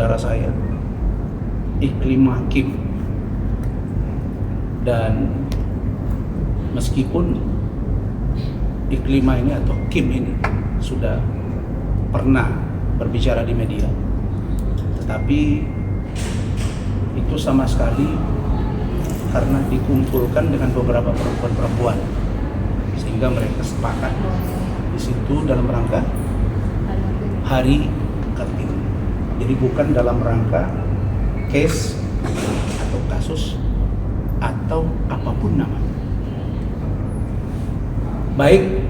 saudara saya, Iklimah Kim. Dan meskipun Iklimah ini atau Kim ini sudah pernah berbicara di media, tetapi itu sama sekali karena dikumpulkan dengan beberapa perempuan-perempuan, sehingga mereka sepakat di situ dalam rangka Hari Kartini. Jadi bukan dalam rangka case atau kasus atau apapun namanya. Baik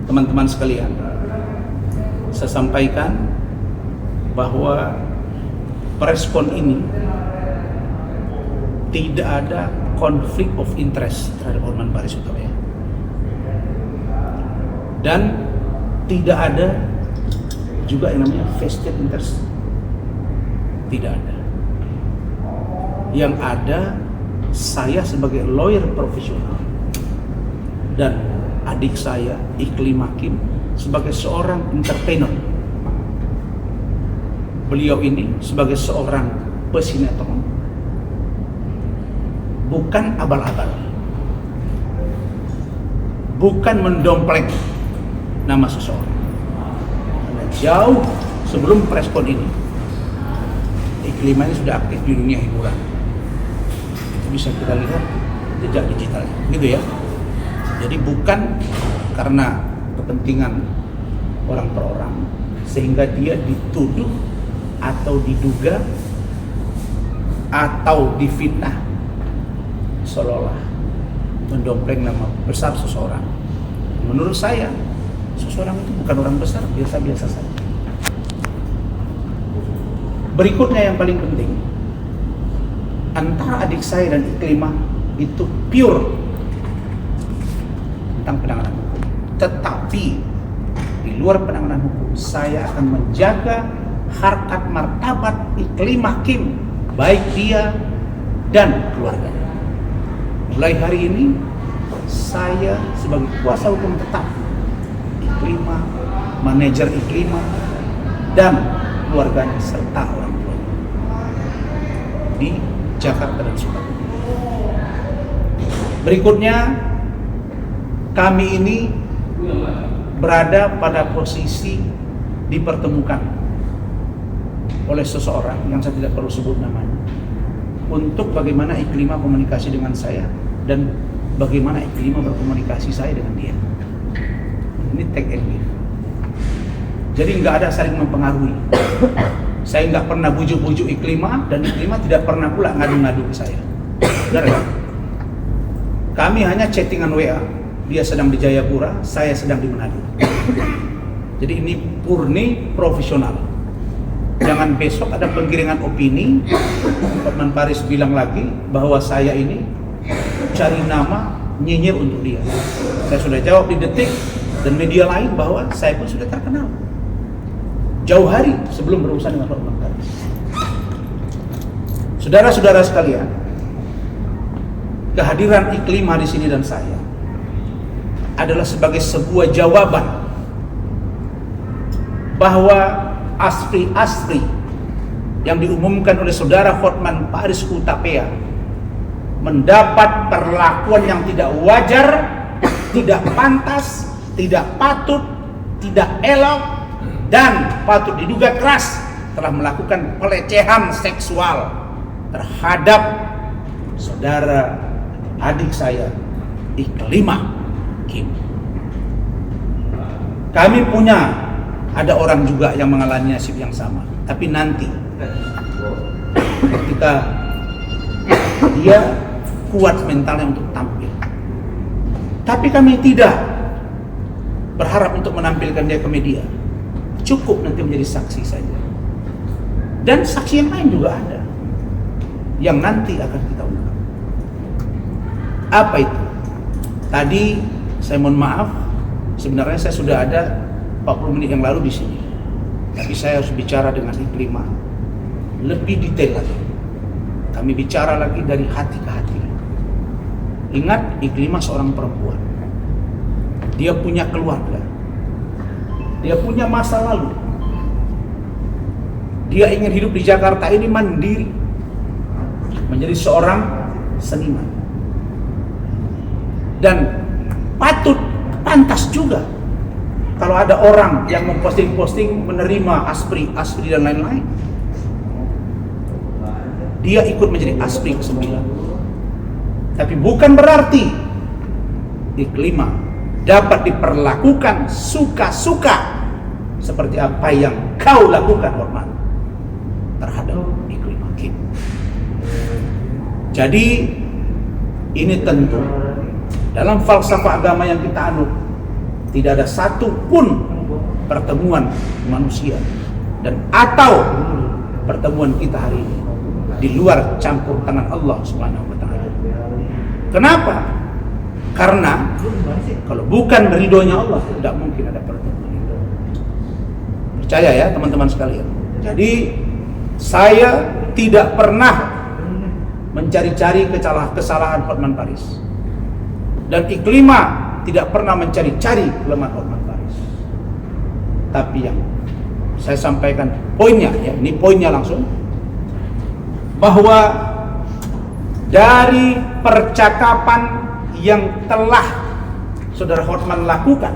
teman-teman sekalian, saya sampaikan bahwa respon ini tidak ada konflik of interest terhadap Hotman Paris Hutapea, dan tidak ada juga yang namanya vested interest, tidak ada. Yang ada, saya sebagai lawyer profesional dan adik saya Iklimah Kim sebagai seorang entertainer. Beliau ini sebagai seorang pesinetron, bukan abal-abal, bukan mendompleng nama seseorang. Karena jauh sebelum preskon ini, Iklimah ini sudah aktif di dunia hiburan. Itu bisa kita lihat jejak digitalnya, gitu ya. Jadi bukan karena kepentingan orang per orang sehingga dia dituduh atau diduga atau difitnah seolah-olah mendompleng nama besar seseorang. Menurut saya, seseorang itu bukan orang besar, biasa-biasa saja. Berikutnya yang paling penting, antara adik saya dan Iklimah itu pure tentang penanganan hukum. Tetapi di luar penanganan hukum, saya akan menjaga harkat martabat Iklimah Kim, baik dia dan keluarganya. Mulai hari ini, saya sebagai kuasa hukum tetap Iklimah, manajer Iklimah, dan keluarganya serta orang tuanya di Jakarta dan Sukabumi. Berikutnya, kami ini berada pada posisi dipertemukan oleh seseorang yang saya tidak perlu sebut namanya, untuk bagaimana Iklimah komunikasi dengan saya dan bagaimana Iklimah berkomunikasi saya dengan dia. Ini take and give. Jadi nggak ada saling mempengaruhi. Saya nggak pernah bujuk-bujuk Iklimah, dan Iklimah tidak pernah pula ngadu-ngadu ke saya. Benar ya? Kami hanya chattingan WA. Dia sedang di Jayapura, saya sedang di Manado. Jadi ini murni profesional. Jangan besok ada penggiringan opini, Hotman Paris bilang lagi bahwa saya ini cari nama nyinyir untuk dia. Saya sudah jawab di Detik dan media lain bahwa saya pun sudah terkenal jauh hari sebelum berurusan dengan Hotman Paris. Saudara-saudara sekalian, kehadiran Iklimah di sini dan saya adalah sebagai sebuah jawaban bahwa asli yang diumumkan oleh saudara Hotman Paris Hutapea mendapat perlakuan yang tidak wajar, tidak pantas, tidak patut, tidak elok, dan patut diduga keras telah melakukan pelecehan seksual terhadap saudara adik saya Iklimah Kim. Kami ada orang juga yang mengalami nasib yang sama, tapi nanti ketika dia kuat mentalnya untuk tampil. Tapi kami tidak berharap untuk menampilkan dia ke media. Cukup nanti menjadi saksi saja. Dan saksi yang lain juga ada yang nanti akan kita ungkap. Apa itu? Tadi saya mohon maaf, sebenarnya saya sudah ada 40 menit yang lalu di sini. Tapi saya harus bicara dengan Iklimah lebih detail lagi. Kami bicara lagi dari hati ke hati. Ingat, Iklimah seorang perempuan. Dia punya keluarga. Dia punya masa lalu. Dia ingin hidup di Jakarta ini mandiri, menjadi seorang seniman. Dan pantas juga kalau ada orang yang memposting-posting menerima Aspri dan lain-lain. Dia ikut menjadi Aspri ke-9. Tapi bukan berarti Iklima dapat diperlakukan suka-suka seperti apa yang kau lakukan, Hotman, terhadap Iklima Kim. Jadi ini tentu dalam falsafah agama yang kita anut tidak ada satu pun pertemuan manusia dan atau pertemuan kita hari ini di luar campur tangan Allah Subhanahu wa taala. Kenapa? Karena kalau bukan ridhonya Allah tidak mungkin ada pertemuan itu. Percaya ya teman-teman sekalian. Jadi saya tidak pernah mencari-cari kesalahan Hotman Paris. Dan Iklima tidak pernah mencari-cari kelemahan Hotman Paris. Tapi yang saya sampaikan poinnya, ya, ini poinnya langsung, bahwa dari percakapan yang telah saudara Hotman lakukan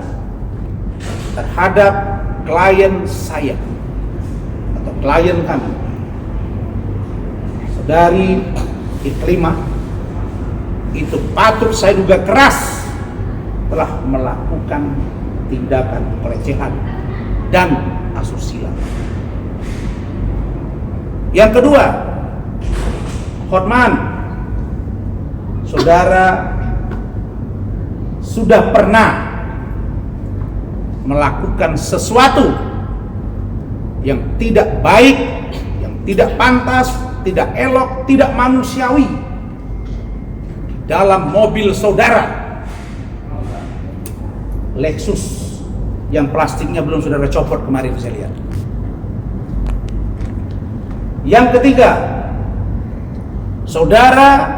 terhadap klien saya atau klien kami, saudari Iklima, itu patut saya duga keras telah melakukan tindakan pelecehan dan asusila. Yang kedua, Hotman, saudara sudah pernah melakukan sesuatu yang tidak baik, yang tidak pantas, tidak elok, tidak manusiawi dalam mobil saudara Lexus yang plastiknya belum saudara copot kemarin saya lihat. Yang ketiga, saudara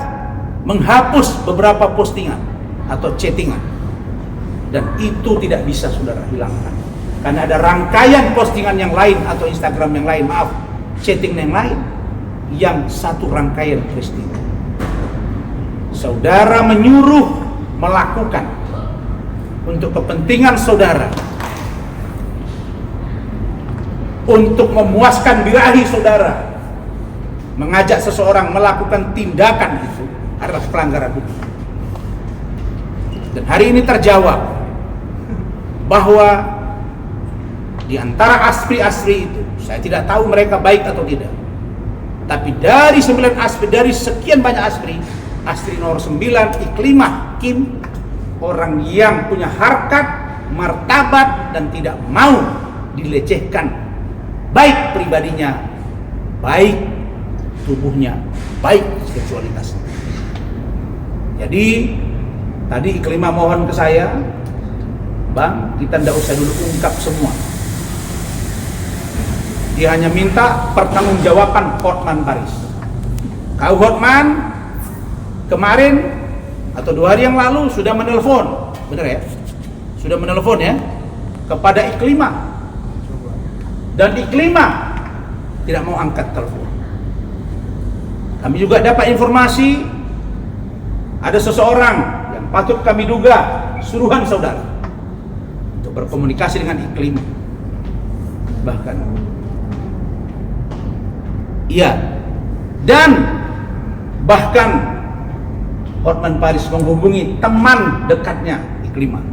menghapus beberapa postingan atau chattingan, dan itu tidak bisa saudara hilangkan karena ada rangkaian postingan yang lain atau Instagram yang lain, chatting yang lain, yang satu rangkaian peristiwa. Saudara menyuruh melakukan untuk kepentingan saudara, untuk memuaskan birahi saudara, mengajak seseorang melakukan tindakan itu adalah pelanggaran hukum. Dan hari ini terjawab bahwa di antara Aspri itu, saya tidak tahu mereka baik atau tidak, tapi dari 9 Aspri, dari sekian banyak Aspri nomor 9 Iklima Kim, orang yang punya harkat, martabat, dan tidak mau dilecehkan, baik pribadinya, baik tubuhnya, baik seksualitasnya. Jadi tadi Iklima mohon ke saya, Bang, kita tidak usah dulu ungkap semua. Dia hanya minta pertanggungjawaban Hotman Paris. Kau Hotman kemarin atau 2 hari yang lalu sudah menelpon, benar ya? Sudah menelpon ya kepada Iklima, dan Iklima tidak mau angkat telepon. Kami juga dapat informasi ada seseorang yang patut kami duga suruhan saudara untuk berkomunikasi dengan Iklima. Bahkan iya, dan bahkan Hotman Paris menghubungi teman dekatnya Iklima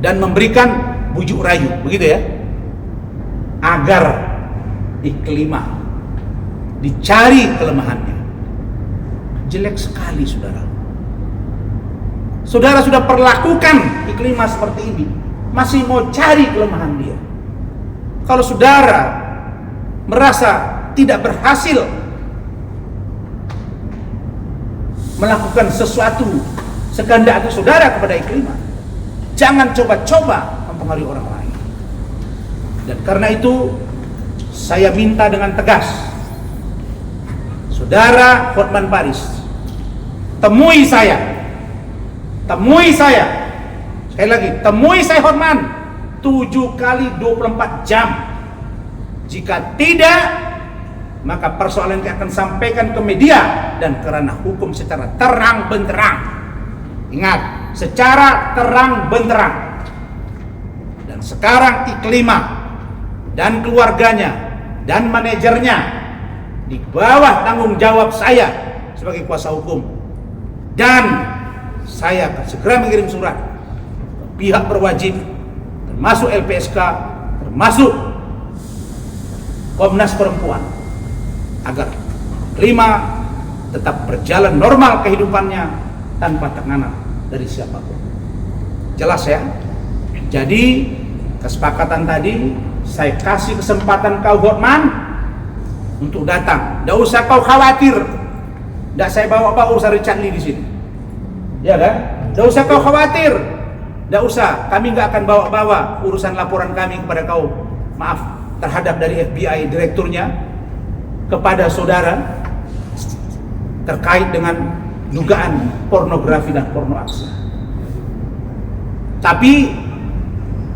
dan memberikan bujuk rayu, begitu ya, agar Iklima dicari kelemahannya. Jelek sekali saudara. Saudara sudah perlakukan Iklima seperti ini, masih mau cari kelemahan dia. Kalau saudara merasa tidak berhasil melakukan sesuatu sekehendak saudara kepada Iklima, jangan coba-coba mempengaruhi orang lain. Dan karena itu saya minta dengan tegas, saudara Hotman Paris, temui saya, sekali lagi, temui saya Hotman 7 kali 24 jam. Jika tidak, maka persoalan ini akan sampaikan ke media dan kerana hukum secara terang benderang. Ingat, secara terang benderang. Dan sekarang Iklima dan keluarganya dan manajernya di bawah tanggung jawab saya sebagai kuasa hukum. Dan saya akan segera mengirim surat ke pihak berwajib, termasuk LPSK, termasuk Komnas Perempuan, agar Iklima tetap berjalan normal kehidupannya tanpa tekanan dari siapapun. Jelas ya? Jadi kesepakatan tadi, saya kasih kesempatan kau Hotman untuk datang. Tidak usah kau khawatir. Tidak saya bawa urusan Richard Lee di sini. Ya kan? Tidak usah kau khawatir. Tidak usah. Kami nggak akan bawa urusan laporan kami kepada kau. Maaf, terhadap dari FBI direkturnya kepada saudara terkait dengan dugaan pornografi dan porno aksi. Tapi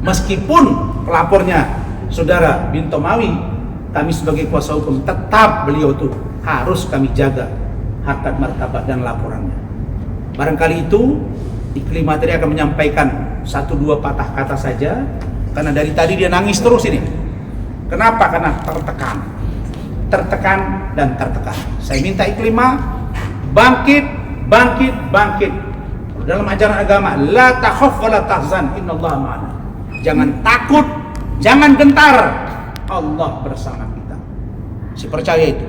meskipun pelapornya saudara Binto Mawi, kami sebagai kuasa hukum tetap beliau itu harus kami jaga harkat martabat dan laporannya. Barangkali itu Iklima tadi akan menyampaikan 1-2 patah kata saja, karena dari tadi dia nangis terus ini. Kenapa? Karena tertekan dan tertekan. Saya minta Iklima bangkit. Dalam ajaran agama, la takhaf wa la tahzan, innallaha ma'ana. Jangan takut, jangan gentar, Allah bersama kita. Saya percaya itu.